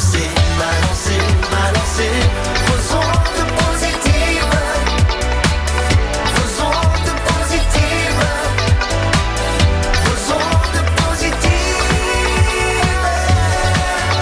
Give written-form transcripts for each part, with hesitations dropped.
balancer, balancer, balancer. Faisons de positive. Faisons de positive. Faisons de positive.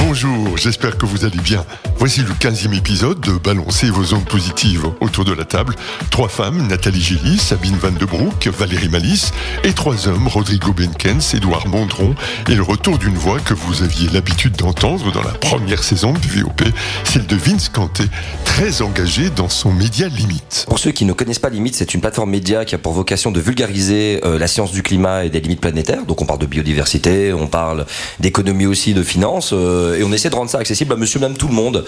Bonjour, j'espère que vous allez bien. Voici le 15e épisode de Balancer vos ondes positives. Autour de la table, 3 femmes, Nathalie Gély, Sabine Van de Broek, Valérie Malice, et 3 hommes, Rodrigo Benkens, Édouard Mondron, et le retour d'une voix que vous aviez l'habitude d'entendre dans la première saison de VOP, celle de Vince Canté, très engagé dans son média Limite. Pour ceux qui ne connaissent pas Limite, c'est une plateforme média qui a pour vocation de vulgariser la science du climat et des limites planétaires. Donc on parle de biodiversité, on parle d'économie aussi, de finances, et on essaie de rendre ça accessible à monsieur même tout le monde.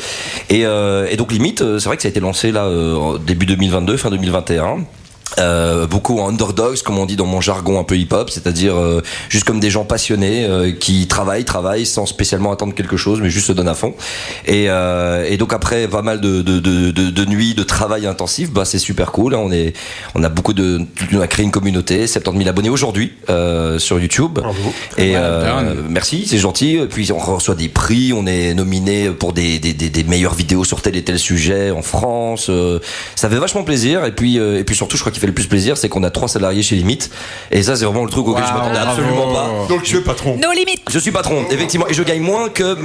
Et donc Limite, c'est vrai que ça a été lancé là début 2022, fin 2021. Beaucoup en underdogs, comme on dit dans mon jargon un peu hip-hop, c'est-à-dire juste comme des gens passionnés qui travaillent sans spécialement attendre quelque chose, mais juste se donnent à fond. Et donc après pas mal de nuits de travail intensif, bah c'est super cool. On a on a créé une communauté, 70 000 abonnés aujourd'hui sur YouTube. Bravo. Et merci, c'est gentil. Puis on reçoit des prix, on est nominé pour des meilleures vidéos sur tel et tel sujet en France. Ça fait vachement plaisir. Et puis surtout, je crois qu'il fait le plus plaisir, c'est qu'on a 3 salariés chez Limite, et ça c'est vraiment le truc auquel je m'attendais absolument pas. Donc tu es patron. Nos limites. Je suis patron, effectivement, et je gagne moins que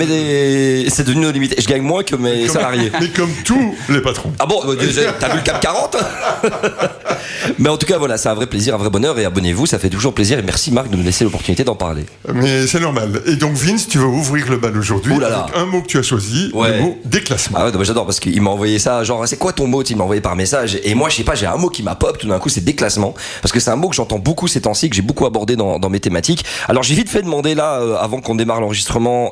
c'est devenu nos limites, et je gagne moins que mes salariés. Mais comme tous les patrons. Ah bon, t'as vu le CAC 40? Mais en tout cas voilà, c'est un vrai plaisir, un vrai bonheur, et abonnez-vous, ça fait toujours plaisir, et merci Marc de nous laisser l'opportunité d'en parler. Mais c'est normal. Et donc Vince, tu vas ouvrir le bal aujourd'hui avec un mot que tu as choisi, le mot déclassement. Ah ouais, j'adore, parce qu'il m'a envoyé ça, genre c'est quoi ton mot? Il m'a envoyé par message, et moi je sais pas, j'ai un mot qui m'a pop tout d'un coup, c'est déclassement, parce que c'est un mot que j'entends beaucoup ces temps-ci, que j'ai beaucoup abordé dans mes thématiques. Alors j'ai vite fait demander là, avant qu'on démarre l'enregistrement,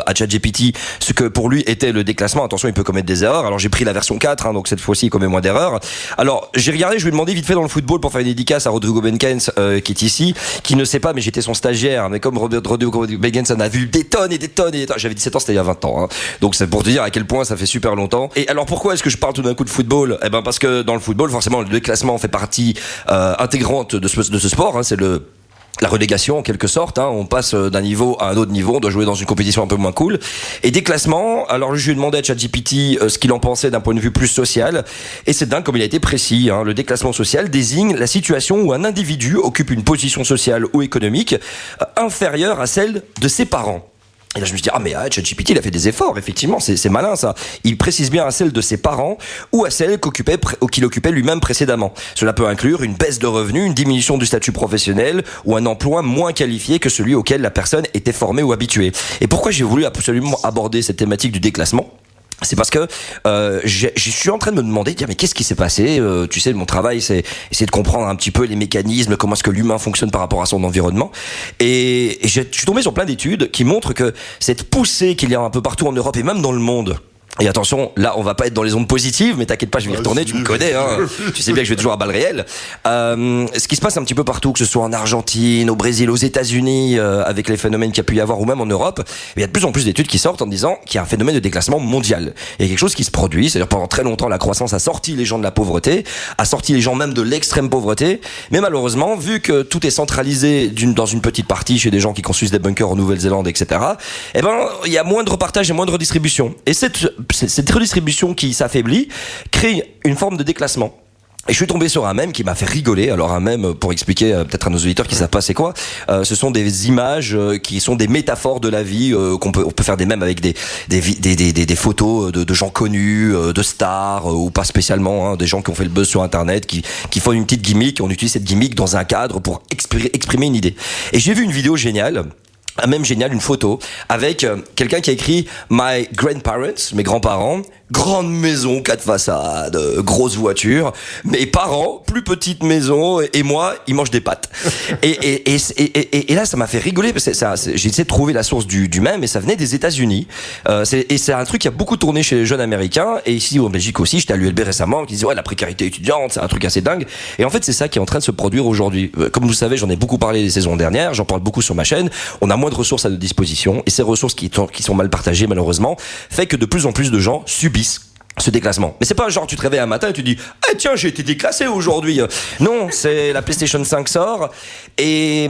à ChatGPT, ce que pour lui était le déclassement. Attention, il peut commettre des erreurs. Alors j'ai pris la version 4, donc cette fois-ci il commet moins d'erreurs. Alors j'ai regardé, je lui ai demandé vite fait dans le football pour faire une dédicace à Rodrigo Benkens, qui est ici, qui ne sait pas, mais j'étais son stagiaire, mais comme Rodrigo Benkens en a vu des tonnes et des tonnes et des tonnes. J'avais 17 ans, c'était il y a 20 ans, hein. Donc c'est pour te dire à quel point ça fait super longtemps. Et alors pourquoi est-ce que je parle tout d'un coup de football? Eh ben parce que dans le football, forcément, le déclassement fait partie intégrante de ce sport, hein, c'est la relégation en quelque sorte, hein. On passe d'un niveau à un autre niveau, on doit jouer dans une compétition un peu moins cool. Et déclassement, alors je lui ai demandé à ChatGPT ce qu'il en pensait d'un point de vue plus social, et c'est dingue comme il a été précis, hein. Le déclassement social désigne la situation où un individu occupe une position sociale ou économique inférieure à celle de ses parents. Et là je me suis dit, ChatGPT il a fait des efforts, effectivement, c'est malin ça. Il précise bien à celle de ses parents ou à celle qu'il occupait lui-même précédemment. Cela peut inclure une baisse de revenus, une diminution du statut professionnel ou un emploi moins qualifié que celui auquel la personne était formée ou habituée. Et pourquoi j'ai voulu absolument aborder cette thématique du déclassement ? C'est parce que je suis en train de me demander, mais qu'est-ce qui s'est passé? Tu sais, mon travail, c'est essayer de comprendre un petit peu les mécanismes, comment est-ce que l'humain fonctionne par rapport à son environnement. Et je suis tombé sur plein d'études qui montrent que cette poussée qu'il y a un peu partout en Europe et même dans le monde. Et attention, là, on va pas être dans les ondes positives, mais t'inquiète pas, je vais y retourner, tu me connais, hein. Tu sais bien que je vais toujours à balles réelles. Ce qui se passe un petit peu partout, que ce soit en Argentine, au Brésil, aux États-Unis, avec les phénomènes qu'il y a pu y avoir, ou même en Europe, il y a de plus en plus d'études qui sortent en disant qu'il y a un phénomène de déclassement mondial. Il y a quelque chose qui se produit, c'est-à-dire pendant très longtemps, la croissance a sorti les gens de la pauvreté, a sorti les gens même de l'extrême pauvreté, mais malheureusement, vu que tout est centralisé dans une petite partie chez des gens qui construisent des bunkers en Nouvelle-Zélande, etc., eh ben, il y a moins de repartage et moins de redistribution. Et cette redistribution qui s'affaiblit crée une forme de déclassement. Et je suis tombé sur un mème qui m'a fait rigoler. Alors un mème, pour expliquer peut-être à nos auditeurs qui savent pas c'est quoi, ce sont des images qui sont des métaphores de la vie, on peut faire des mèmes avec des photos de gens connus, de stars ou pas spécialement, hein, des gens qui ont fait le buzz sur internet, qui font une petite gimmick, on utilise cette gimmick dans un cadre pour exprimer une idée. Et j'ai vu une vidéo géniale. Même génial, une photo avec quelqu'un qui a écrit My grandparents, mes grands-parents, grande maison, 4 façades, grosse voiture, mes parents, plus petite maison, et moi, ils mangent des pâtes. Et là, ça m'a fait rigoler parce que j'ai essayé de trouver la source du mème, et ça venait des États-Unis. C'est un truc qui a beaucoup tourné chez les jeunes américains, et ici en Belgique aussi. J'étais à l'ULB récemment, qui disait la précarité étudiante, c'est un truc assez dingue. Et en fait, c'est ça qui est en train de se produire aujourd'hui. Comme vous le savez, j'en ai beaucoup parlé les saisons dernières, j'en parle beaucoup sur ma chaîne. On a moins de ressources à notre disposition, et ces ressources qui sont mal partagées malheureusement fait que de plus en plus de gens subissent ce déclassement. Mais c'est pas genre tu te réveilles un matin et tu dis « tiens, j'ai été déclassé aujourd'hui !» Non, c'est la PlayStation 5 sort et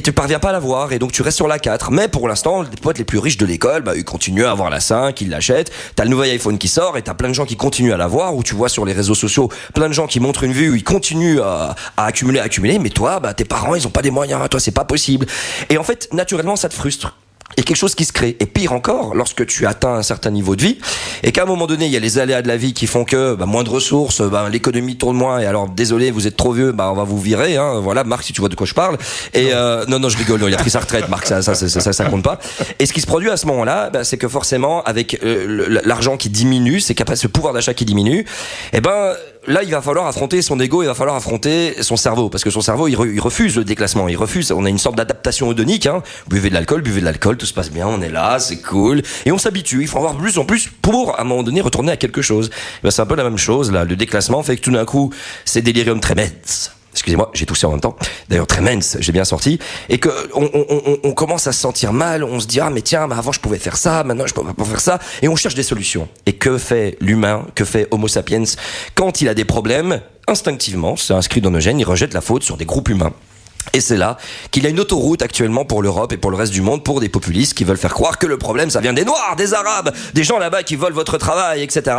tu parviens pas à l'avoir et donc tu restes sur la 4. Mais pour l'instant, les potes les plus riches de l'école, ils continuent à avoir la 5, ils l'achètent. T'as le nouvel iPhone qui sort et t'as plein de gens qui continuent à l'avoir, où tu vois sur les réseaux sociaux plein de gens qui montrent une vue où ils continuent à accumuler, mais toi, tes parents, ils ont pas des moyens, toi, c'est pas possible. Et en fait, naturellement, ça te frustre. Il y a quelque chose qui se crée. Et pire encore, lorsque tu atteins un certain niveau de vie, et qu'à un moment donné, il y a les aléas de la vie qui font que moins de ressources, l'économie tourne moins, et alors désolé, vous êtes trop vieux, on va vous virer. Voilà, Marc, si tu vois de quoi je parle. Et non, je rigole, il a pris sa retraite, Marc, ça compte pas. Et ce qui se produit à ce moment-là, c'est que forcément, avec l'argent qui diminue, ce pouvoir d'achat qui diminue, là, il va falloir affronter son ego, il va falloir affronter son cerveau, parce que son cerveau, il refuse le déclassement, il refuse. On a une sorte d'adaptation hédonique, buvez de l'alcool, tout se passe bien, on est là, c'est cool, et on s'habitue. Il faut avoir plus en plus pour, à un moment donné, retourner à quelque chose. C'est un peu la même chose, là. Le déclassement fait que tout d'un coup, c'est delirium tremens. Excusez-moi, j'ai toussé en même temps. D'ailleurs, tremens, j'ai bien sorti. Et que on commence à se sentir mal, on se dit, mais tiens, avant je pouvais faire ça, maintenant je peux pas faire ça. Et on cherche des solutions. Et que fait l'humain, que fait Homo sapiens quand il a des problèmes? Instinctivement, c'est inscrit dans nos gènes, il rejette la faute sur des groupes humains. Et c'est là qu'il y a une autoroute actuellement pour l'Europe et pour le reste du monde, pour des populistes qui veulent faire croire que le problème ça vient des Noirs, des Arabes, des gens là-bas qui volent votre travail, etc.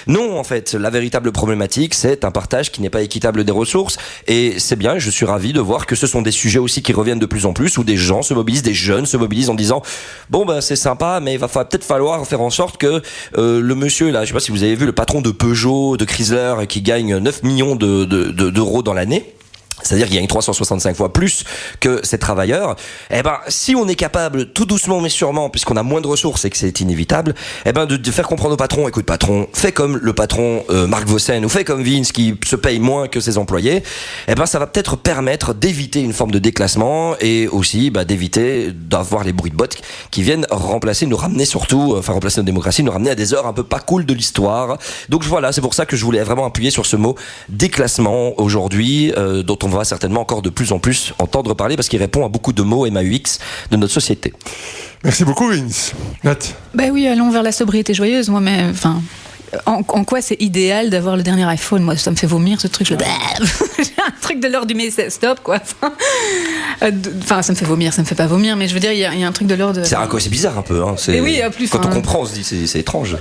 Non, en fait, la véritable problématique, c'est un partage qui n'est pas équitable des ressources. Et c'est bien, je suis ravi de voir que ce sont des sujets aussi qui reviennent de plus en plus, où des gens se mobilisent, des jeunes se mobilisent en disant c'est sympa, mais il va peut-être falloir faire en sorte que le monsieur là, je sais pas si vous avez vu le patron de Peugeot, de Chrysler, qui gagne 9 millions d'euros dans l'année. C'est-à-dire qu'il gagne 365 fois plus que ces travailleurs. Si on est capable, tout doucement mais sûrement, puisqu'on a moins de ressources et que c'est inévitable, de faire comprendre au patron, écoute patron, fais comme le patron Marc Vossen, ou fais comme Vince qui se paye moins que ses employés, ça va peut-être permettre d'éviter une forme de déclassement et aussi d'éviter d'avoir les bruits de bottes qui viennent remplacer nos démocratie, nous ramener à des heures un peu pas cool de l'histoire. Donc voilà, c'est pour ça que je voulais vraiment appuyer sur ce mot déclassement aujourd'hui, dont on va certainement encore de plus en plus entendre parler parce qu'il répond à beaucoup de mots MAUX de notre société. Merci beaucoup, Vince. Nat. Oui, allons vers la sobriété joyeuse, moi, mais en quoi c'est idéal d'avoir le dernier iPhone? Moi, ça me fait vomir ce truc. J'ai un truc de l'ordre du mais stop, quoi. Ça me fait vomir, ça me fait pas vomir, mais je veux dire, il y a un truc de l'ordre. C'est bizarre un peu. Oui, en plus. Quand on comprend, on se dit c'est étrange.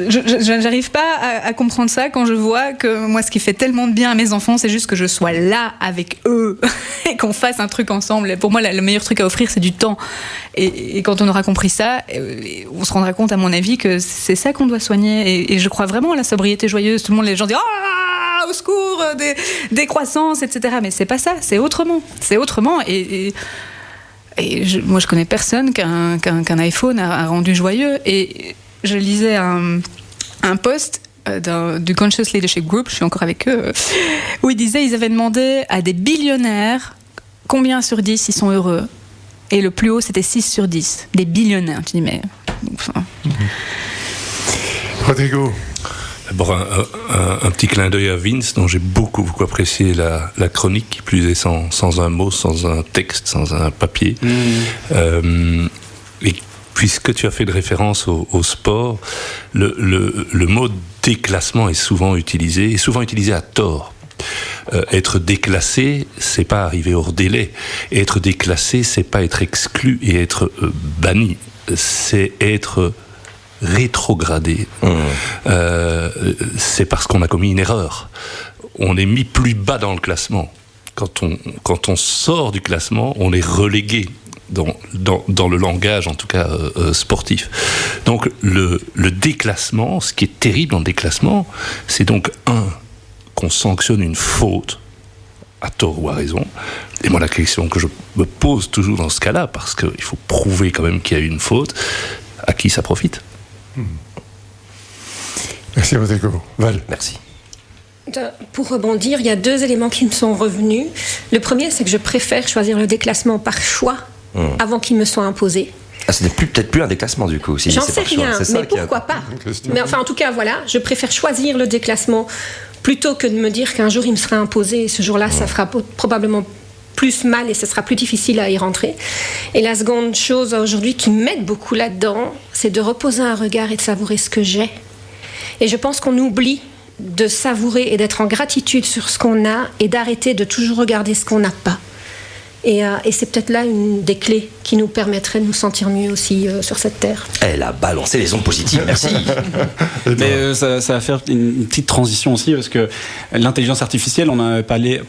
J'arrive pas à comprendre ça quand je vois que moi, ce qui fait tellement de bien à mes enfants, c'est juste que je sois là avec eux et qu'on fasse un truc ensemble. Pour moi, le meilleur truc à offrir, c'est du temps. Et quand on aura compris ça, on se rendra compte, à mon avis, que c'est ça qu'on doit soigner. Et je crois vraiment à la sobriété joyeuse. Tout le monde, les gens disent au secours, des croissances, etc. Mais c'est pas ça, c'est autrement. C'est autrement. Moi, je connais personne qu'un iPhone a rendu joyeux. Et je lisais un post du Conscious Leadership Group, je suis encore avec eux, où ils disaient qu'ils avaient demandé à des billionnaires combien sur 10 ils sont heureux. Et le plus haut, c'était 6 sur 10. Des billionnaires. Tu dis, mais... Rodrigo. D'abord, un petit clin d'œil à Vince, dont j'ai beaucoup apprécié la chronique, qui plus est sans un mot, sans un texte, sans un papier. Et puisque tu as fait de référence au sport, le mot déclassement est souvent utilisé à tort. Être déclassé, c'est pas arriver hors délai. Être déclassé, c'est pas être exclu et être banni. C'est être rétrogradé. C'est parce qu'on a commis une erreur. On est mis plus bas dans le classement. Quand on sort du classement, on est relégué dans le langage, en tout cas sportif. Donc le déclassement, ce qui est terrible dans le déclassement, c'est donc qu'on sanctionne une faute à tort ou à raison. Et moi, la question que je me pose toujours dans ce cas-là, parce qu'il faut prouver quand même qu'il y a eu une faute, à qui ça profite? Merci Rodrigo. Val. Merci. Pour rebondir, il y a 2 éléments qui me sont revenus. Le premier, c'est que je préfère choisir le déclassement par choix avant qu'il me soit imposé. Ce n'est peut-être plus un déclassement du coup. J'en sais rien, mais pourquoi pas? Mais en tout cas, voilà, je préfère choisir le déclassement plutôt que de me dire qu'un jour il me sera imposé et ce jour-là, ça fera probablement plus mal et ce sera plus difficile à y rentrer. Et la seconde chose aujourd'hui qui m'aide beaucoup là-dedans, c'est de reposer un regard et de savourer ce que j'ai. Et je pense qu'on oublie de savourer et d'être en gratitude sur ce qu'on a et d'arrêter de toujours regarder ce qu'on n'a pas. Et c'est peut-être là une des clés qui nous permettrait de nous sentir mieux aussi sur cette terre. Elle a balancé les ondes positives, merci. Mais ça va faire une petite transition aussi, parce que l'intelligence artificielle, on en a parlé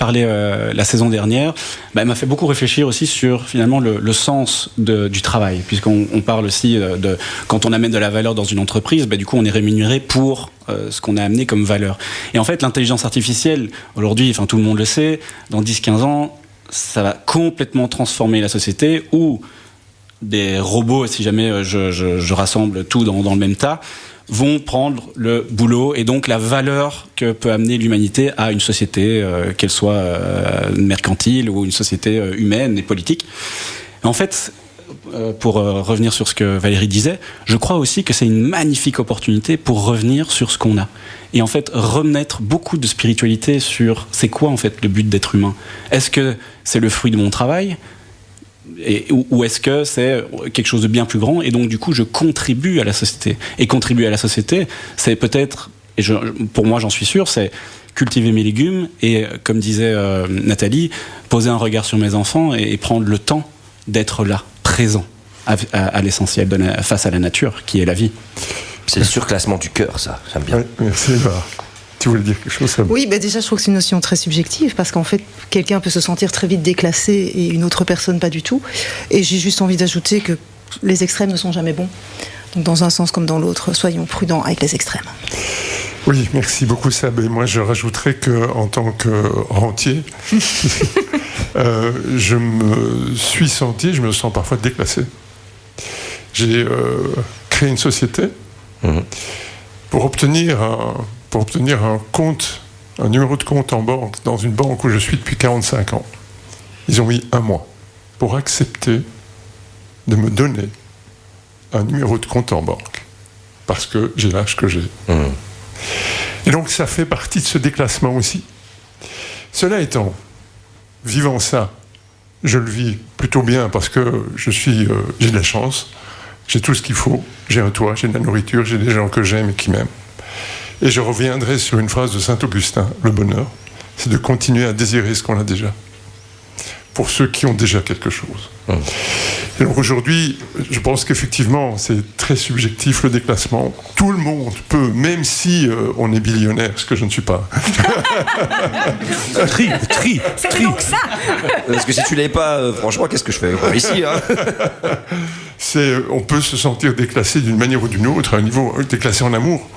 la saison dernière, elle m'a fait beaucoup réfléchir aussi sur finalement le sens du travail, puisqu'on parle aussi de quand on amène de la valeur dans une entreprise, du coup on est rémunéré pour ce qu'on a amené comme valeur. Et en fait, l'intelligence artificielle, aujourd'hui, tout le monde le sait, dans 10-15 ans, ça va complètement transformer la société, où des robots, si jamais je rassemble tout dans le même tas, vont prendre le boulot et donc la valeur que peut amener l'humanité à une société, qu'elle soit mercantile ou une société humaine et politique. En fait, pour revenir sur ce que Valérie disait, je crois aussi que c'est une magnifique opportunité pour revenir sur ce qu'on a. Et en fait, remettre beaucoup de spiritualité sur c'est quoi en fait le but d'être humain. Est-ce que c'est le fruit de mon travail ? Ou est-ce que c'est quelque chose de bien plus grand, et donc du coup je contribue à la société. Et contribuer à la société, c'est peut-être, et pour moi j'en suis sûr, c'est cultiver mes légumes et, comme disait Nathalie, poser un regard sur mes enfants et prendre le temps d'être là, présent à l'essentiel face à la nature qui est la vie. C'est le surclassement du cœur, ça, j'aime bien. Ouais, merci Eva. Tu voulais dire quelque chose, Sam ? Oui, déjà je trouve que c'est une notion très subjective, parce qu'en fait quelqu'un peut se sentir très vite déclassé et une autre personne pas du tout. Et j'ai juste envie d'ajouter que les extrêmes ne sont jamais bons. Donc dans un sens comme dans l'autre, soyons prudents avec les extrêmes. Oui, merci beaucoup Sab. Et moi je rajouterais qu'en tant que rentier, je me suis senti, je me sens parfois déclassé. J'ai créé une société pour obtenir un compte, un numéro de compte en banque, dans une banque où je suis depuis 45 ans. Ils ont mis 1 mois pour accepter de me donner un numéro de compte en banque, parce que j'ai l'âge que j'ai. Et donc ça fait partie de ce déclassement aussi. Cela étant, vivant ça, je le vis plutôt bien, parce que j'ai de la chance, j'ai tout ce qu'il faut, j'ai un toit, j'ai de la nourriture, j'ai des gens que j'aime et qui m'aiment. Et je reviendrai sur une phrase de Saint-Augustin, le bonheur, c'est de continuer à désirer ce qu'on a déjà, pour ceux qui ont déjà quelque chose. Et donc aujourd'hui, je pense qu'effectivement, c'est très subjectif le déclassement. Tout le monde peut, même si on est billionnaire, ce que je ne suis pas. C'est donc ça. Parce que si tu l'avais pas, franchement, qu'est-ce que je fais ici, hein ? On peut se sentir déclassé d'une manière ou d'une autre, à un niveau déclassé en amour,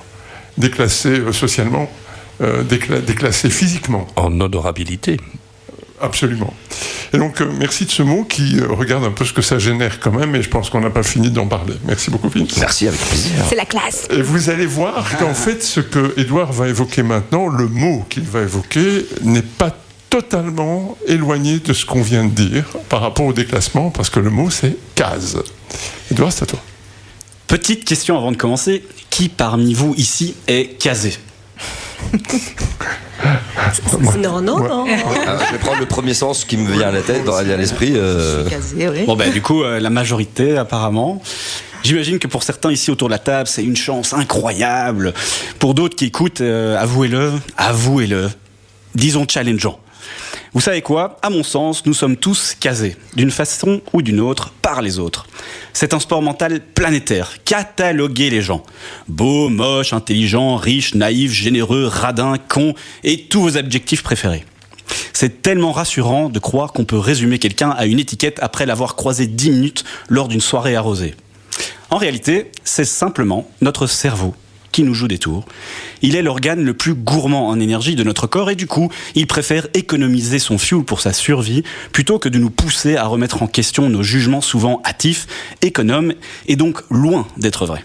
déclassé socialement, déclassé physiquement. En honorabilité. Absolument. Et donc, merci de ce mot qui regarde un peu ce que ça génère quand même, et je pense qu'on n'a pas fini d'en parler. Merci beaucoup, Vince. Merci, avec plaisir. C'est la classe. Et vous allez voir qu'en fait, ce que Édouard va évoquer maintenant, le mot qu'il va évoquer, n'est pas totalement éloigné de ce qu'on vient de dire par rapport au déclassement, parce que le mot, c'est case. Édouard, c'est à toi. Petite question avant de commencer, qui parmi vous ici est casé ? Non. Je vais prendre le premier sens qui me vient à la tête, à l'esprit. Casé, oui. Bon, du coup, la majorité, apparemment. J'imagine que pour certains ici autour de la table, c'est une chance incroyable. Pour d'autres qui écoutent, avouez-le. Disons challengeant. Vous savez quoi ? À mon sens, nous sommes tous casés, d'une façon ou d'une autre, par les autres. C'est un sport mental planétaire. Cataloguer les gens. Beaux, moches, intelligents, riches, naïfs, généreux, radins, cons, et tous vos adjectifs préférés. C'est tellement rassurant de croire qu'on peut résumer quelqu'un à une étiquette après l'avoir croisé 10 minutes lors d'une soirée arrosée. En réalité, c'est simplement notre cerveau qui nous joue des tours. Il est l'organe le plus gourmand en énergie de notre corps, et du coup, il préfère économiser son fuel pour sa survie plutôt que de nous pousser à remettre en question nos jugements souvent hâtifs, économes et donc loin d'être vrais.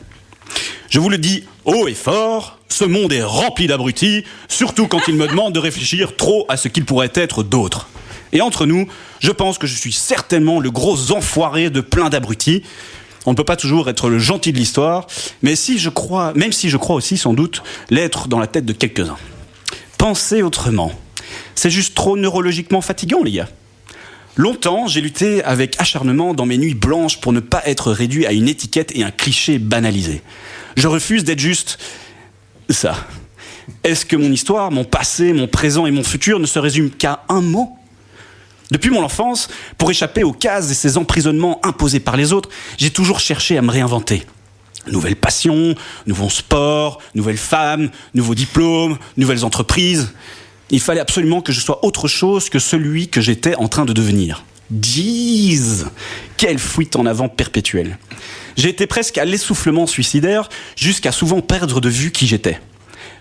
Je vous le dis haut et fort, ce monde est rempli d'abrutis, surtout quand il me demande de réfléchir trop à ce qu'il pourrait être d'autres. Et entre nous, je pense que je suis certainement le gros enfoiré de plein d'abrutis. On ne peut pas toujours être le gentil de l'histoire, même si je crois aussi sans doute l'être dans la tête de quelques-uns. Pensez autrement. C'est juste trop neurologiquement fatigant, les gars. Longtemps, j'ai lutté avec acharnement dans mes nuits blanches pour ne pas être réduit à une étiquette et un cliché banalisé. Je refuse d'être juste Ça. Est-ce que mon histoire, mon passé, mon présent et mon futur ne se résument qu'à un mot ? Depuis mon enfance, pour échapper aux cases et ces emprisonnements imposés par les autres, j'ai toujours cherché à me réinventer. Nouvelles passions, nouveaux sports, nouvelles femmes, nouveaux diplômes, nouvelles entreprises. Il fallait absolument que je sois autre chose que celui que j'étais en train de devenir. Jeez, quelle fuite en avant perpétuelle. J'ai été presque à l'essoufflement suicidaire, jusqu'à souvent perdre de vue qui j'étais.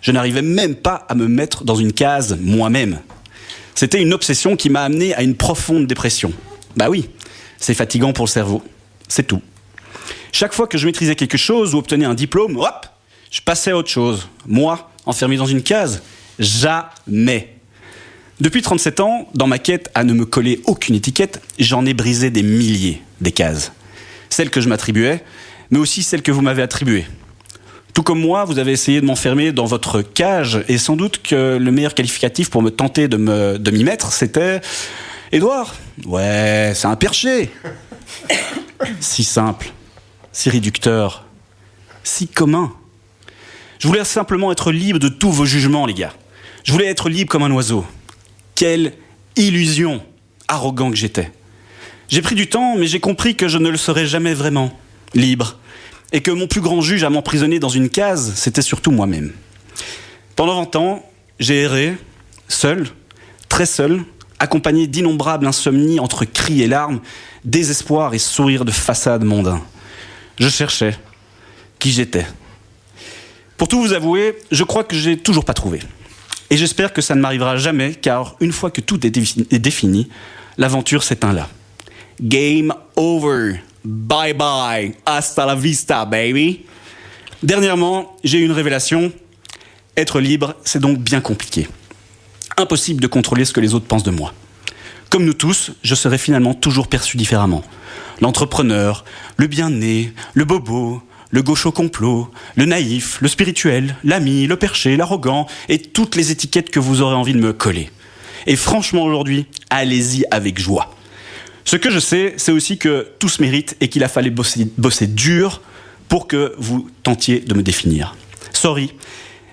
Je n'arrivais même pas à me mettre dans une case moi-même. C'était une obsession qui m'a amené à une profonde dépression. Bah oui, c'est fatigant pour le cerveau, c'est tout. Chaque fois que je maîtrisais quelque chose ou obtenais un diplôme, hop, je passais à autre chose. Moi, enfermé dans une case, jamais. Depuis 37 ans, dans ma quête à ne me coller aucune étiquette, j'en ai brisé des milliers, des cases. Celles que je m'attribuais, mais aussi celles que vous m'avez attribuées. Tout comme moi, vous avez essayé de m'enfermer dans votre cage, et sans doute que le meilleur qualificatif pour me tenter de m'y mettre, c'était... Édouard, ouais, c'est un perché. Si simple, si réducteur, si commun. Je voulais simplement être libre de tous vos jugements, les gars. Je voulais être libre comme un oiseau. Quelle illusion arrogant que j'étais. J'ai pris du temps, mais j'ai compris que je ne le serais jamais vraiment libre. Et que mon plus grand juge à m'emprisonner dans une case, c'était surtout moi-même. Pendant 20 ans, j'ai erré, seul, très seul, accompagné d'innombrables insomnies entre cris et larmes, désespoir et sourires de façade mondain. Je cherchais qui j'étais. Pour tout vous avouer, je crois que j'ai toujours pas trouvé. Et j'espère que ça ne m'arrivera jamais, car une fois que tout est défini, l'aventure s'éteint là. Game over. Bye bye. Hasta la vista, baby. Dernièrement, j'ai eu une révélation. Être libre, c'est donc bien compliqué. Impossible de contrôler ce que les autres pensent de moi. Comme nous tous, je serai finalement toujours perçu différemment. L'entrepreneur, le bien-né, le bobo, le gaucho complot, le naïf, le spirituel, l'ami, le perché, l'arrogant et toutes les étiquettes que vous aurez envie de me coller. Et franchement aujourd'hui, allez-y avec joie. Ce que je sais, c'est aussi que tout se mérite et qu'il a fallu bosser dur pour que vous tentiez de me définir. Sorry,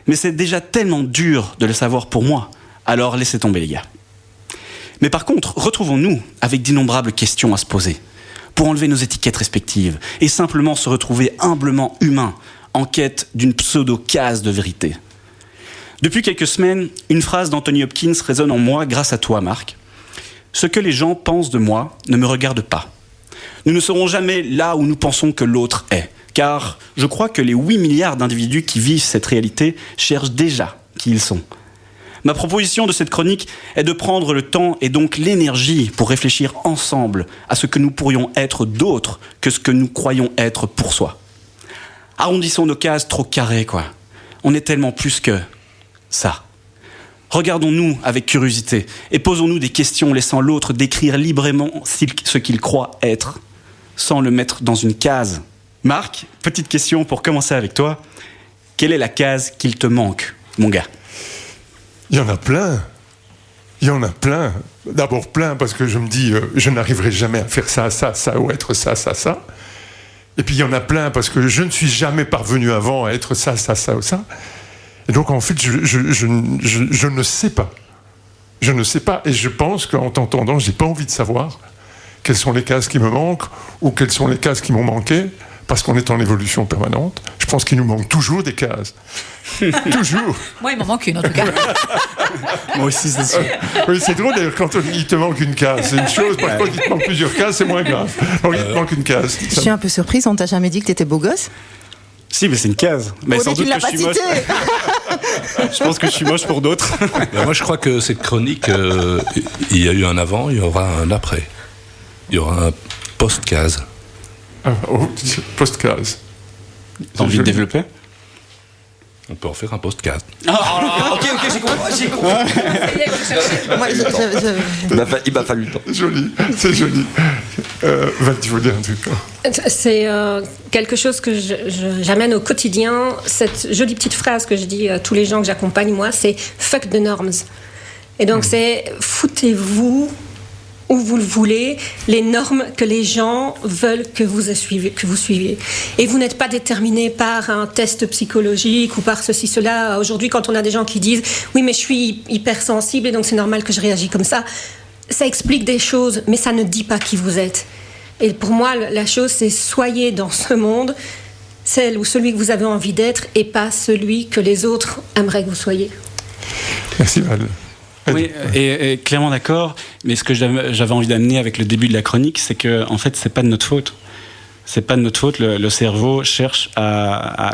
mais c'est déjà tellement dur de le savoir pour moi, alors laissez tomber les gars. Mais par contre, retrouvons-nous avec d'innombrables questions à se poser, pour enlever nos étiquettes respectives et simplement se retrouver humblement humains en quête d'une pseudo-case de vérité. Depuis quelques semaines, une phrase d'Anthony Hopkins résonne en moi grâce à toi, Marc. Ce que les gens pensent de moi ne me regarde pas. Nous ne serons jamais là où nous pensons que l'autre est, car je crois que les 8 milliards d'individus qui vivent cette réalité cherchent déjà qui ils sont. Ma proposition de cette chronique est de prendre le temps et donc l'énergie pour réfléchir ensemble à ce que nous pourrions être d'autre que ce que nous croyons être pour soi. Arrondissons nos cases trop carrées, quoi. On est tellement plus que ça. Regardons-nous avec curiosité et posons-nous des questions laissant l'autre décrire librement ce qu'il croit être, sans le mettre dans une case. Marc, petite question pour commencer avec toi. Quelle est la case qu'il te manque, mon gars ? Il y en a plein. Il y en a plein. D'abord plein parce que je me dis, je n'arriverai jamais à faire ça, ça, ça, ou être ça, ça, ça. Et puis il y en a plein parce que je ne suis jamais parvenu avant à être ça, ça, ça ou ça. Et donc en fait, je ne sais pas. Je ne sais pas. Et je pense qu'en t'entendant, je n'ai pas envie de savoir quelles sont les cases qui me manquent ou quelles sont les cases qui m'ont manqué. Parce qu'on est en évolution permanente. Je pense qu'il nous manque toujours des cases. Toujours. Moi, il m'en manque une, en tout cas. Moi aussi, c'est sûr. Oui, c'est drôle d'ailleurs quand il te manque une case. C'est une chose, par contre, il te manque plusieurs cases, c'est moins grave. Donc, il te manque une case. Je suis un peu surprise, on t'a jamais dit que t'étais beau gosse ? Si, mais c'est une case. Mais sans doute que je suis moche. Je pense que je suis moche pour d'autres. Moi, je crois que cette chronique, il y a eu un avant, il y aura un après. Il y aura un post-case. Post-case. T'as envie de développer ? On peut en faire un post-case. Ok, j'ai compris. Moi, Il m'a fallu le temps. Joli, c'est joli. Val, tu veux dire un truc ? C'est quelque chose que j'amène au quotidien. Cette jolie petite phrase que je dis à tous les gens que j'accompagne, moi, c'est « fuck the norms ». Et donc c'est « foutez-vous où vous le voulez, les normes que les gens veulent que vous suiviez. Et vous n'êtes pas déterminé par un test psychologique ou par ceci, cela. Aujourd'hui, quand on a des gens qui disent « Oui, mais je suis hypersensible et donc c'est normal que je réagisse comme ça », ça explique des choses, mais ça ne dit pas qui vous êtes. Et pour moi, la chose, c'est soyez dans ce monde celle ou celui que vous avez envie d'être et pas celui que les autres aimeraient que vous soyez. Merci Val. Oui, et clairement d'accord. Mais ce que j'avais envie d'amener avec le début de la chronique, c'est que en fait, c'est pas de notre faute. C'est pas de notre faute. Le cerveau cherche à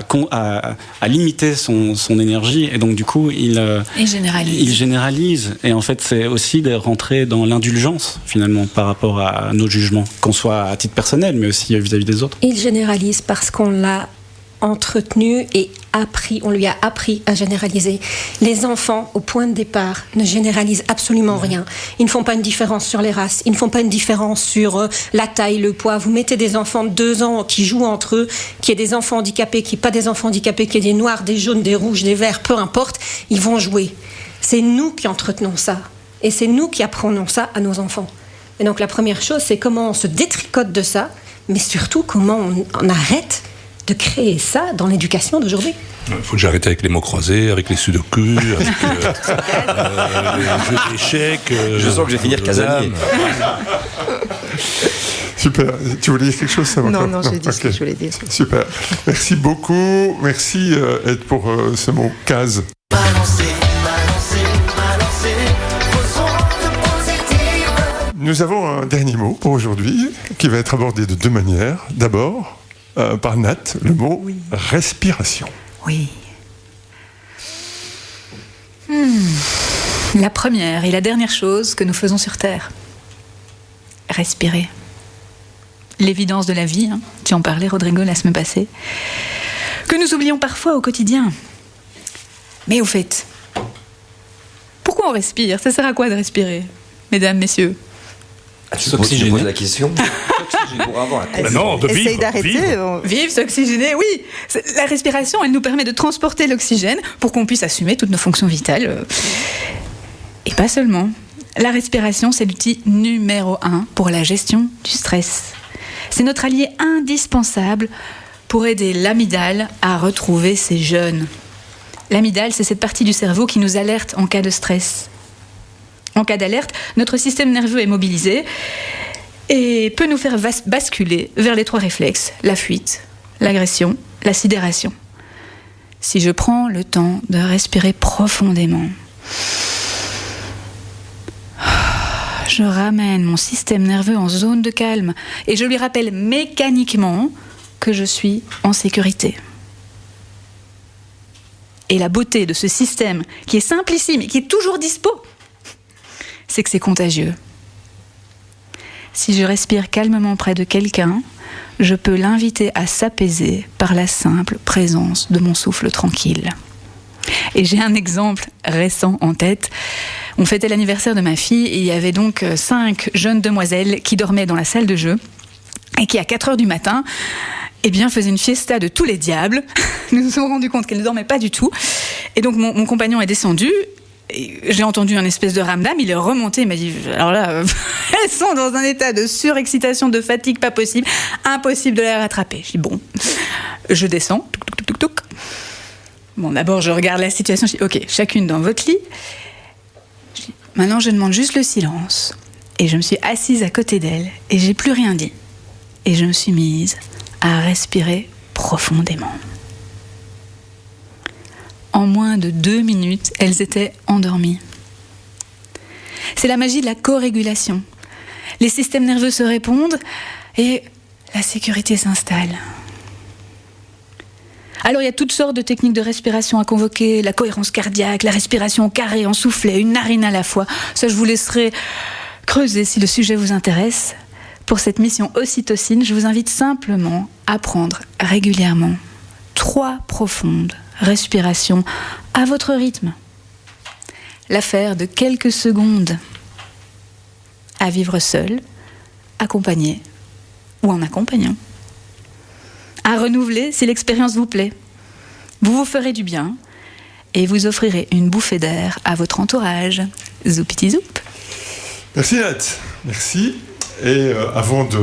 limiter son énergie, et donc du coup, il généralise. Et en fait, c'est aussi de rentrer dans l'indulgence finalement par rapport à nos jugements, qu'on soit à titre personnel, mais aussi vis-à-vis des autres. Il généralise parce qu'on l'a entretenu et appris, on lui a appris à généraliser. Les enfants, au point de départ, ne généralisent absolument rien. Ils ne font pas une différence sur les races, ils ne font pas une différence sur la taille, le poids. Vous mettez des enfants de 2 ans qui jouent entre eux, qui aient des enfants handicapés, qui n'aient pas des enfants handicapés, qui aient des noirs, des jaunes, des rouges, des verts, peu importe, ils vont jouer. C'est nous qui entretenons ça. Et c'est nous qui apprenons ça à nos enfants. Et donc la première chose, c'est comment on se détricote de ça, mais surtout comment on arrête de créer ça dans l'éducation d'aujourd'hui. Il faut que j'arrête avec les mots croisés, avec les sudoku, avec les jeux d'échecs. Je sens que je vais finir casanier. Super. Tu voulais dire quelque chose, ça? Non, j'ai dit ce que je voulais dire. Super. Merci beaucoup. Merci, Ed, pour ce mot case. Balancez, balancez, balancez vos ondes positives. Nous avons un dernier mot pour aujourd'hui qui va être abordé de 2 manières. D'abord, par Nat, le mot respiration. Oui. La première et la dernière chose que nous faisons sur Terre. Respirer. L'évidence de la vie, hein. Tu en parlais, Rodrigo, la semaine passée. Que nous oublions parfois au quotidien. Mais au fait, pourquoi on respire? Ça sert à quoi de respirer, mesdames, messieurs? Tu poses la question. Pour avoir non, de Essaye vivre. d'arrêter. Vivre, s'oxygéner, oui. La respiration, elle nous permet de transporter l'oxygène pour qu'on puisse assumer toutes nos fonctions vitales. Et pas seulement. La respiration, c'est l'outil numéro 1 pour la gestion du stress. C'est notre allié indispensable pour aider l'amygdale à retrouver ses jeunes. L'amygdale, c'est cette partie du cerveau qui nous alerte en cas de stress. En cas d'alerte, notre système nerveux est mobilisé et peut nous faire basculer vers les 3 réflexes, la fuite, l'agression, la sidération. Si je prends le temps de respirer profondément, je ramène mon système nerveux en zone de calme et je lui rappelle mécaniquement que je suis en sécurité. Et la beauté de ce système, qui est simplissime et qui est toujours dispo, c'est que c'est contagieux. Si je respire calmement près de quelqu'un, je peux l'inviter à s'apaiser par la simple présence de mon souffle tranquille. Et j'ai un exemple récent en tête. On fêtait l'anniversaire de ma fille et il y avait donc 5 jeunes demoiselles qui dormaient dans la salle de jeu et qui, à 4h du matin, faisaient une fiesta de tous les diables. Nous nous sommes rendus compte qu'elles ne dormaient pas du tout. Et donc mon compagnon est descendu. J'ai entendu un espèce de ramdam, il est remonté, il m'a dit, alors là, elles sont dans un état de surexcitation, de fatigue pas possible, impossible de les rattraper. Je dis bon, je descends, touc. Bon, d'abord je regarde la situation, je dis ok, chacune dans votre lit. Je dis, maintenant je demande juste le silence. Et je me suis assise à côté d'elle et j'ai plus rien dit. Et je me suis mise à respirer profondément. En moins de 2 minutes, elles étaient endormies. C'est la magie de la co-régulation. Les systèmes nerveux se répondent et la sécurité s'installe. Alors il y a toutes sortes de techniques de respiration à convoquer, la cohérence cardiaque, la respiration au carré, en soufflet, une narine à la fois. Ça, je vous laisserai creuser si le sujet vous intéresse. Pour cette mission ocytocine, je vous invite simplement à prendre régulièrement 3 profondes respirations à votre rythme. L'affaire de quelques secondes. À vivre seul, accompagné ou en accompagnant. À renouveler si l'expérience vous plaît. Vous vous ferez du bien et vous offrirez une bouffée d'air à votre entourage. Zoupiti zoup. Merci, Nat. Merci. Et avant de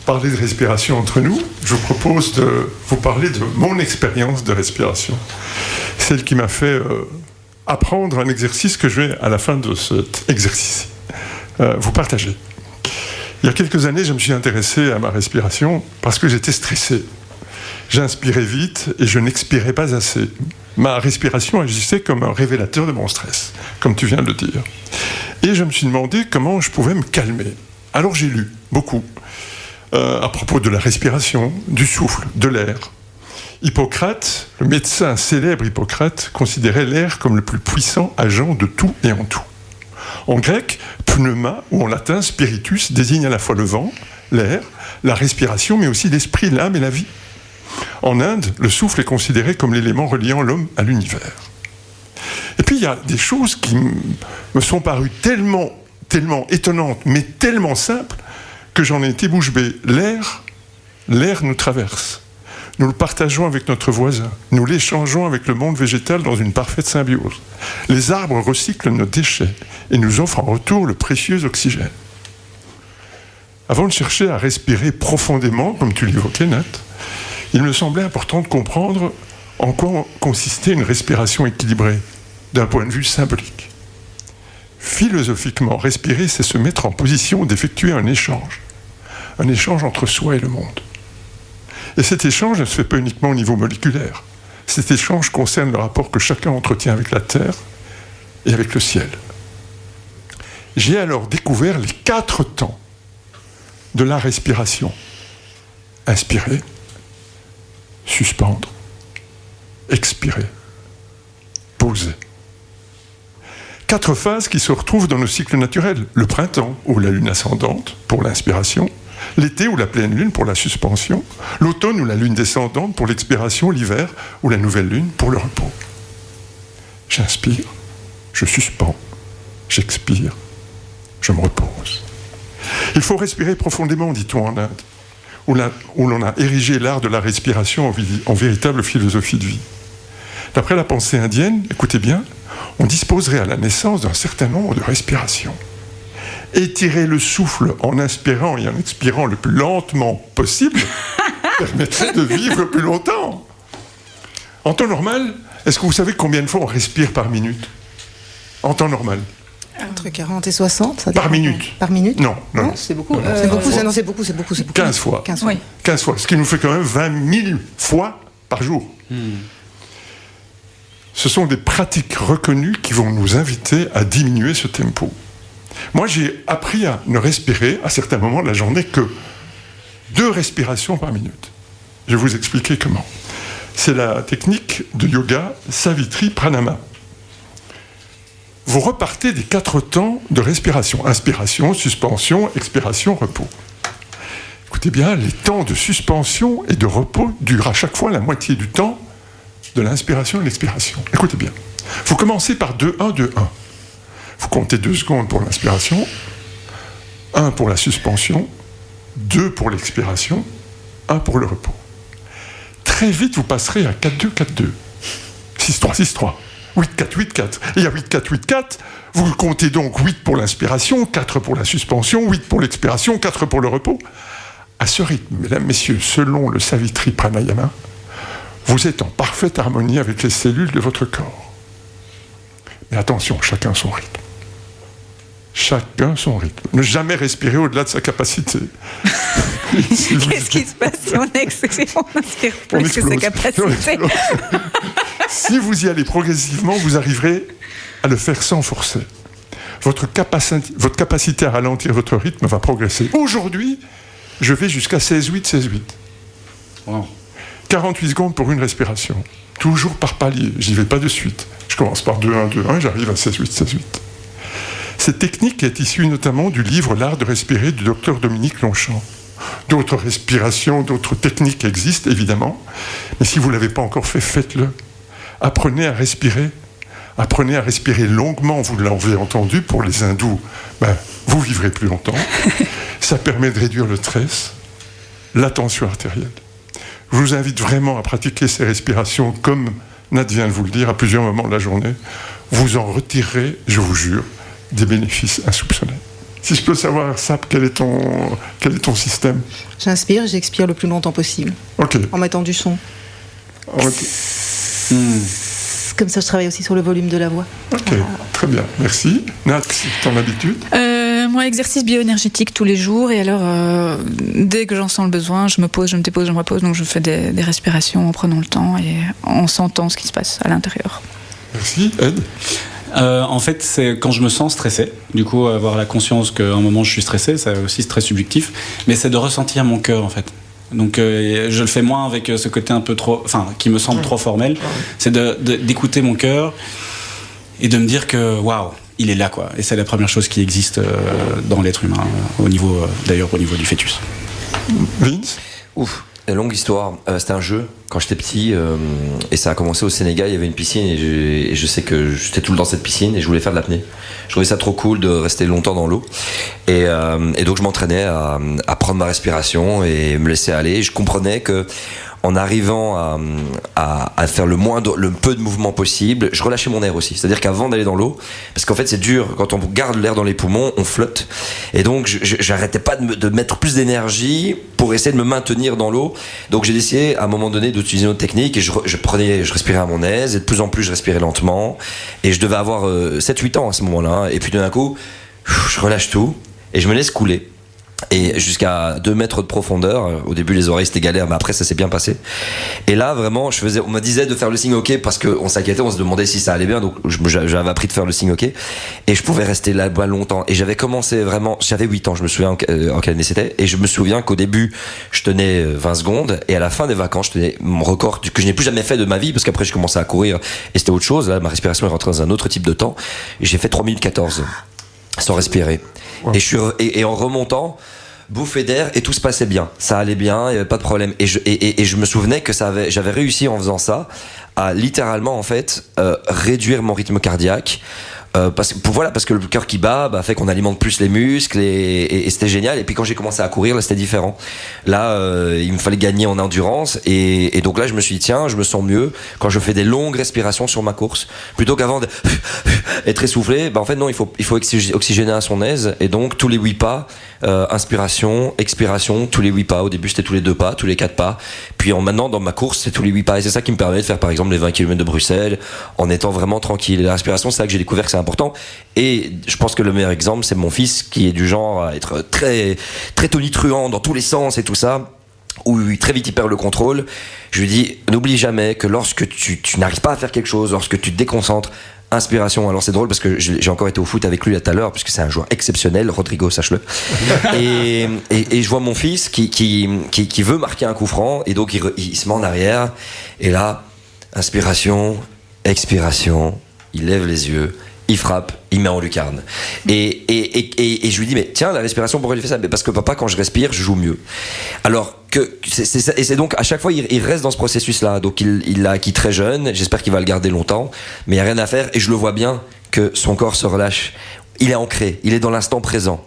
parler de respiration entre nous, je vous propose de vous parler de mon expérience de respiration. Celle qui m'a fait apprendre un exercice que je vais, à la fin de cet exercice, vous partager. Il y a quelques années, je me suis intéressé à ma respiration parce que j'étais stressé. J'inspirais vite et je n'expirais pas assez. Ma respiration agissait comme un révélateur de mon stress, comme tu viens de le dire. Et je me suis demandé comment je pouvais me calmer. Alors j'ai lu beaucoup à propos de la respiration, du souffle, de l'air. Hippocrate, le médecin célèbre Hippocrate, considérait l'air comme le plus puissant agent de tout et en tout. En grec, pneuma, ou en latin spiritus, désigne à la fois le vent, l'air, la respiration, mais aussi l'esprit, l'âme et la vie. En Inde, le souffle est considéré comme l'élément reliant l'homme à l'univers. Et puis il y a des choses qui me sont parues tellement étonnantes, mais tellement simples, que j'en ai été bouche bée. L'air nous traverse. Nous le partageons avec notre voisin. Nous l'échangeons avec le monde végétal dans une parfaite symbiose. Les arbres recyclent nos déchets et nous offrent en retour le précieux oxygène. Avant de chercher à respirer profondément, comme tu l'évoquais, Nat, il me semblait important de comprendre en quoi consistait une respiration équilibrée, d'un point de vue symbolique. Philosophiquement, respirer, c'est se mettre en position d'effectuer un échange entre soi et le monde. Et cet échange ne se fait pas uniquement au niveau moléculaire. Cet échange concerne le rapport que chacun entretient avec la terre et avec le ciel. J'ai alors découvert les 4 temps de la respiration. Inspirer, suspendre, expirer, poser. 4 phases qui se retrouvent dans nos cycles naturels. Le printemps, ou la lune ascendante, pour l'inspiration. L'été, ou la pleine lune, pour la suspension. L'automne, ou la lune descendante, pour l'expiration. L'hiver, ou la nouvelle lune, pour le repos. J'inspire, je suspends, j'expire, je me repose. Il faut respirer profondément, dit-on en Inde, où l'on a érigé l'art de la respiration en véritable philosophie de vie. D'après la pensée indienne, écoutez bien, on disposerait à la naissance d'un certain nombre de respirations. Étirer le souffle en inspirant et en expirant le plus lentement possible permettrait de vivre plus longtemps. En temps normal, est-ce que vous savez combien de fois on respire par minute? En temps normal. Entre 40 et 60, ça dépend. Par minute. Par minute? Non. C'est beaucoup. C'est beaucoup. 15 fois. 15 fois. Oui. 15 fois, ce qui nous fait quand même 20 000 fois par jour. Ce sont des pratiques reconnues qui vont nous inviter à diminuer ce tempo. Moi, j'ai appris à ne respirer, à certains moments de la journée, que 2 respirations par minute. Je vais vous expliquer comment. C'est la technique de yoga Savitri Pranama. Vous repartez des 4 temps de respiration. Inspiration, suspension, expiration, repos. Écoutez bien, les temps de suspension et de repos durent à chaque fois la moitié du temps de l'inspiration et l'expiration. Écoutez bien. Vous commencez par 2-1, 2-1. Vous comptez 2 secondes pour l'inspiration, 1 pour la suspension, 2 pour l'expiration, 1 pour le repos. Très vite, vous passerez à 4-2, 4-2, 6-3, 6-3, 8-4, 8-4. Et à 8-4, 8-4, vous comptez donc 8 pour l'inspiration, 4 pour la suspension, 8 pour l'expiration, 4 pour le repos. À ce rythme, mesdames, messieurs, selon le Savitri Pranayama, vous êtes en parfaite harmonie avec les cellules de votre corps. Mais attention, chacun son rythme. Chacun son rythme. Ne jamais respirer au-delà de sa capacité. Qu'est-ce qui se passe si on inspire plus que sa capacité? Si vous y allez progressivement, vous arriverez à le faire sans forcer. Votre capacité à ralentir votre rythme va progresser. Aujourd'hui, je vais jusqu'à 16-8, 16-8. Wow. 48 secondes pour une respiration. Toujours par palier. J'y vais pas de suite. Je commence par 2-1, 2-1 et j'arrive à 16-8, 16-8. Cette technique est issue notamment du livre L'art de respirer du docteur Dominique Longchamp. D'autres respirations, d'autres techniques existent, évidemment. Mais si vous ne l'avez pas encore fait, faites-le. Apprenez à respirer. Apprenez à respirer longuement. Vous l'avez entendu, pour les hindous, vous vivrez plus longtemps. Ça permet de réduire le stress, la tension artérielle. Je vous invite vraiment à pratiquer ces respirations comme Nat vient de vous le dire à plusieurs moments de la journée. Vous en retirerez, je vous jure, des bénéfices insoupçonnés. Si je peux savoir, Sap, quel est ton système? J'inspire, j'expire le plus longtemps possible. Ok. En mettant du son. Comme ça, je travaille aussi sur le volume de la voix. Ok, très bien, merci. Nat, c'est ton habitude? Moi, exercice bioénergétique tous les jours. Et alors, dès que j'en sens le besoin, je me pose, je me dépose, je me repose. Donc, je fais des respirations en prenant le temps et en sentant ce qui se passe à l'intérieur. Merci. Ed? En fait, c'est quand je me sens stressé. Du coup, avoir la conscience qu'à un moment je suis stressé, c'est aussi très subjectif. Mais c'est de ressentir mon cœur, en fait. Donc, je le fais moins avec ce côté un peu trop, enfin, qui me semble trop formel. C'est d'écouter mon cœur et de me dire que, waouh, il est là, quoi. Et c'est la première chose qui existe dans l'être humain, d'ailleurs au niveau du fœtus. Vince? Ouf, longue histoire. C'était un jeu quand j'étais petit et ça a commencé au Sénégal. Il y avait une piscine et je sais que j'étais tout le temps dans cette piscine et je voulais faire de l'apnée. Je trouvais ça trop cool de rester longtemps dans l'eau et donc je m'entraînais à prendre ma respiration et me laisser aller. Et je comprenais que en arrivant à faire le peu de mouvement possible, je relâchais mon air aussi. C'est-à-dire qu'avant d'aller dans l'eau, parce qu'en fait c'est dur, quand on garde l'air dans les poumons, on flotte. Et donc j'arrêtais pas de mettre plus d'énergie pour essayer de me maintenir dans l'eau. Donc j'ai décidé à un moment donné d'utiliser une autre technique et je respirais à mon aise et de plus en plus je respirais lentement. Et je devais avoir 7-8 ans à ce moment-là. Et puis d'un coup, je relâche tout et je me laisse couler. Et jusqu'à 2 mètres de profondeur. Au début les oreilles c'était galère, mais après ça s'est bien passé. Et là vraiment on me disait de faire le signe OK parce qu'on s'inquiétait, on se demandait si ça allait bien. Donc j'avais appris de faire le signe OK. Et je pouvais rester là-bas longtemps. Et j'avais commencé vraiment, j'avais 8 ans, je me souviens en quelle année c'était. Et je me souviens qu'au début je tenais 20 secondes. Et à la fin des vacances je tenais mon record que je n'ai plus jamais fait de ma vie. Parce qu'après je commençais à courir et c'était autre chose. Là ma respiration est rentrée dans un autre type de temps. Et j'ai fait 3 minutes 14 sans respirer. Wow. Et en remontant, bouffée d'air et tout se passait bien. Ça allait bien, il n'y avait pas de problème. Et je me souvenais que j'avais réussi en faisant ça à littéralement en fait réduire mon rythme cardiaque. Parce que le cœur qui bat fait qu'on alimente plus les muscles et c'était génial. Et puis quand j'ai commencé à courir, là c'était différent. Là il me fallait gagner en endurance et donc là je me suis dit tiens, je me sens mieux quand je fais des longues respirations sur ma course plutôt qu'avant d'être essoufflé. En fait non, il faut oxygéner à son aise et donc tous les 8 pas, inspiration, expiration, tous les 8 pas. Au début c'était tous les 2 pas, tous les 4 pas. Puis maintenant dans ma course c'est tous les 8 pas et c'est ça qui me permet de faire par exemple les 20 km de Bruxelles en étant vraiment tranquille. Et la respiration, c'est là que j'ai découvert que c'est important. Et je pense que le meilleur exemple, c'est mon fils qui est du genre à être très, très tonitruant dans tous les sens et tout ça, où très vite il perd le contrôle. Je lui dis, n'oublie jamais que lorsque tu n'arrives pas à faire quelque chose, lorsque tu te déconcentres, inspiration. Alors c'est drôle parce que j'ai encore été au foot avec lui là tout à l'heure, puisque c'est un joueur exceptionnel, Rodrigo, sache-le. et je vois mon fils qui veut marquer un coup franc, et donc il se met en arrière, et là, inspiration, expiration, il lève les yeux, il frappe, il met en lucarne. Et je lui dis, mais tiens, la respiration, pourquoi il fait ça? Mais parce que papa, quand je respire, je joue mieux. Alors que c'est donc à chaque fois, il reste dans ce processus-là. Donc il l'a acquis très jeune, j'espère qu'il va le garder longtemps, mais il n'y a rien à faire, et je le vois bien que son corps se relâche. Il est ancré, il est dans l'instant présent.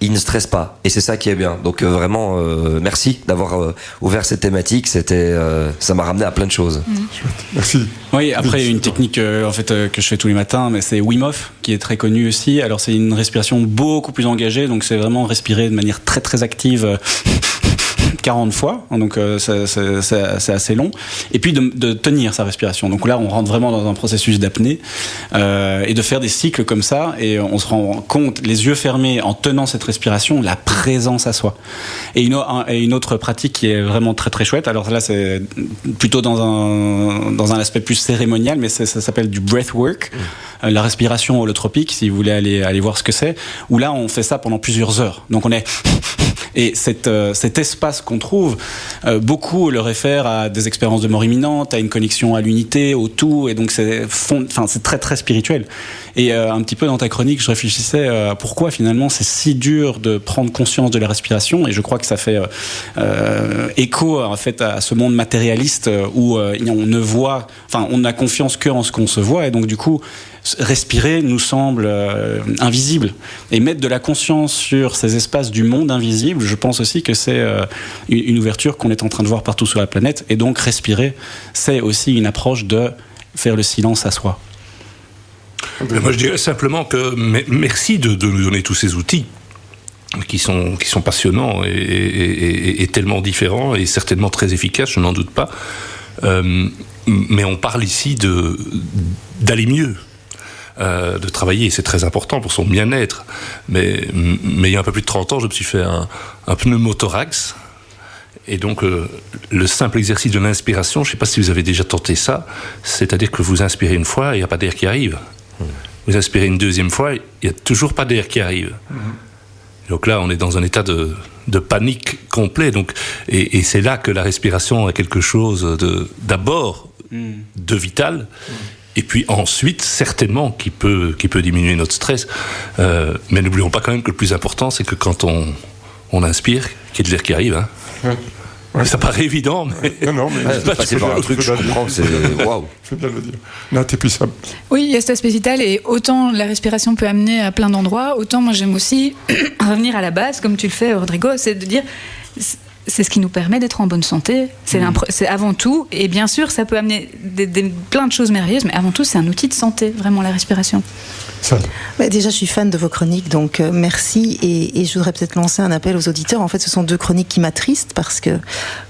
Il ne stresse pas, et c'est ça qui est bien. Donc vraiment, merci d'avoir ouvert cette thématique. Ça m'a ramené à plein de choses. Merci. Oui, après une technique que je fais tous les matins, mais c'est Wim Hof qui est très connu aussi. Alors c'est une respiration beaucoup plus engagée, donc c'est vraiment respirer de manière très très active. 40 fois, donc c'est assez long. Et puis de tenir sa respiration. Donc là, on rentre vraiment dans un processus d'apnée et de faire des cycles comme ça. Et on se rend compte, les yeux fermés, en tenant cette respiration, la présence à soi. Et une autre pratique qui est vraiment très très chouette. Alors là, c'est plutôt dans un aspect plus cérémonial, mais ça s'appelle du breathwork, la respiration holotropique, si vous voulez aller voir ce que c'est. Où là, on fait ça pendant plusieurs heures. Donc on est et cet espace qu'on trouve, beaucoup le réfèrent à des expériences de mort imminente, à une connexion à l'unité, au tout, et donc c'est très très spirituel. Et un petit peu dans ta chronique, je réfléchissais à pourquoi finalement c'est si dur de prendre conscience de la respiration, et je crois que ça fait écho en fait à ce monde matérialiste où on n'a confiance que en ce qu'on se voit, et donc du coup respirer nous semble invisible, et mettre de la conscience sur ces espaces du monde invisible, je pense aussi que c'est une ouverture qu'on est en train de voir partout sur la planète. Et donc respirer, c'est aussi une approche de faire le silence à soi. Moi je dirais simplement que merci de nous donner tous ces outils, qui sont passionnants et tellement différents et certainement très efficaces, je n'en doute pas. Mais on parle ici d'aller mieux, de travailler, c'est très important pour son bien-être. Mais il y a un peu plus de 30 ans, je me suis fait un pneumothorax. Et donc, le simple exercice de l'inspiration, je ne sais pas si vous avez déjà tenté ça, c'est-à-dire que vous inspirez une fois, il n'y a pas d'air qui arrive. Vous inspirez une deuxième fois, il n'y a toujours pas d'air qui arrive. Donc là, on est dans un état de panique complet. Donc, et c'est là que la respiration a quelque chose d'abord de vital, et puis ensuite, certainement, qui peut diminuer notre stress. Mais n'oublions pas quand même que le plus important, c'est que quand on inspire, qu'il y ait de l'air qui arrive. Hein. Ouais. Ça paraît évident, mais... Non, mais... passer par un truc, je comprends, c'est... Waouh. Je viens de le dire. Là, t'es puissable. Oui, il y a cet aspect vital, et autant la respiration peut amener à plein d'endroits, autant moi j'aime aussi revenir à la base, comme tu le fais, Rodrigo, c'est de dire... C'est ce qui nous permet d'être en bonne santé. C'est avant tout, et bien sûr, ça peut amener plein de choses merveilleuses, mais avant tout, c'est un outil de santé, vraiment, la respiration. Ça. Déjà, je suis fan de vos chroniques, donc merci. Et je voudrais peut-être lancer un appel aux auditeurs. En fait, ce sont deux chroniques qui m'attristent, parce que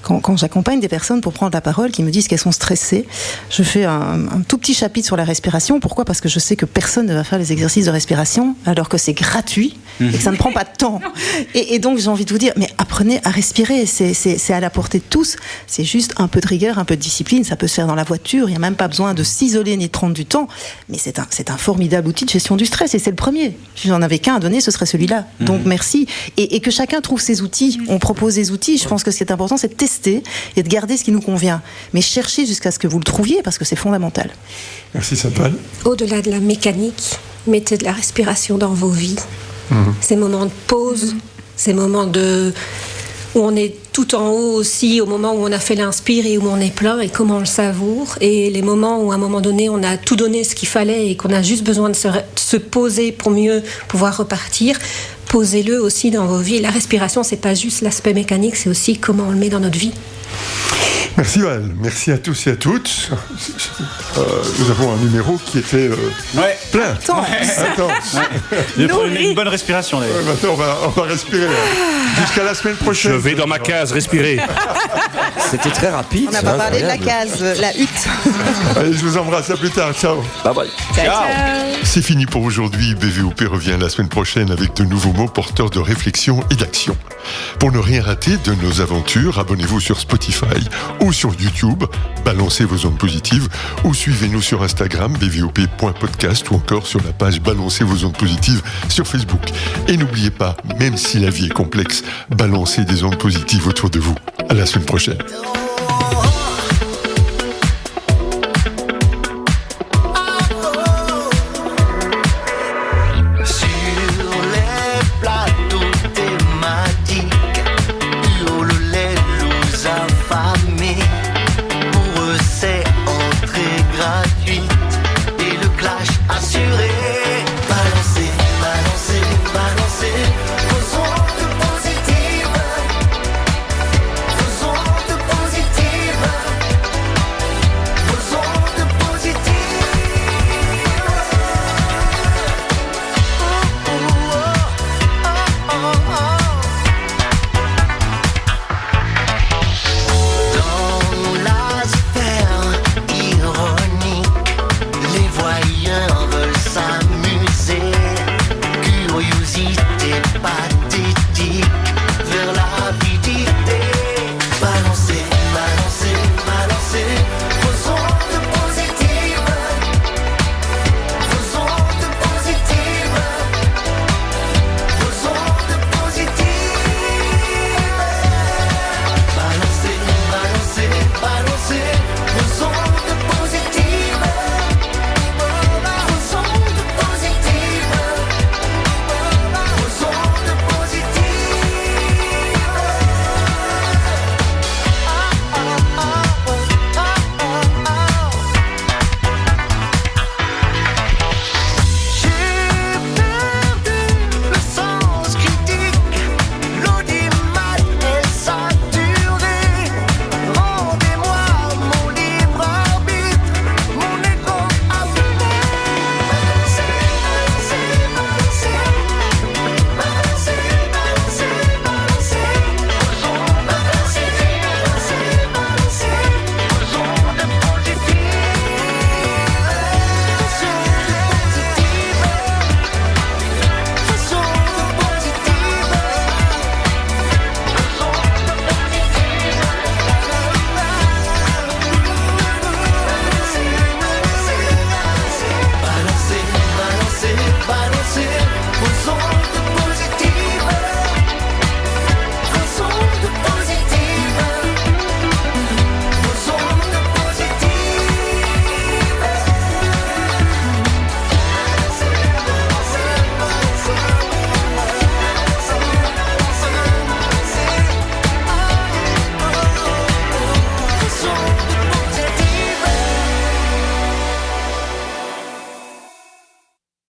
quand j'accompagne des personnes pour prendre la parole, qui me disent qu'elles sont stressées, je fais un tout petit chapitre sur la respiration. Pourquoi ? Parce que je sais que personne ne va faire les exercices de respiration, alors que c'est gratuit et que ça ne prend pas de temps. Et donc, j'ai envie de vous dire, mais apprenez à respirer. C'est à la portée de tous. C'est juste un peu de rigueur, un peu de discipline. Ça peut se faire dans la voiture. Il n'y a même pas besoin de s'isoler ni de prendre du temps. Mais c'est un formidable outil de gestion du stress. Et c'est le premier. Si j'en avais qu'un à donner, ce serait celui-là. Donc merci. Et que chacun trouve ses outils. On propose des outils. Je pense que ce qui est important, c'est de tester et de garder ce qui nous convient. Mais cherchez jusqu'à ce que vous le trouviez, parce que c'est fondamental. Merci, Sapal. Au-delà de la mécanique, mettez de la respiration dans vos vies. Ces moments de pause, ces moments où on est tout en haut aussi, au moment où on a fait l'inspire et où on est plein, et comment on le savoure, et les moments où à un moment donné on a tout donné ce qu'il fallait et qu'on a juste besoin de se poser pour mieux pouvoir repartir, posez-le aussi dans vos vies. La respiration, c'est pas juste l'aspect mécanique, c'est aussi comment on le met dans notre vie. Merci Val, merci à tous et à toutes. Nous avons un numéro qui était plein. Attends. J'ai pris une bonne respiration d'ailleurs. Maintenant on va respirer jusqu'à la semaine prochaine. Je vais dans ma case respirer. C'était très rapide. On n'a pas parlé de la case, la hutte. Allez, je vous embrasse, à plus tard, ciao. Bye bye. Ciao. C'est fini pour aujourd'hui. BVOP revient la semaine prochaine avec de nouveaux mots porteurs de réflexion et d'action. Pour ne rien rater de nos aventures, abonnez-vous sur Spotify ou sur YouTube, balancez vos ondes positives, ou suivez-nous sur Instagram, bvop.podcast, ou encore sur la page Balancez vos ondes positives sur Facebook. Et n'oubliez pas, même si la vie est complexe, balancez des ondes positives autour de vous. À la semaine prochaine. Oh,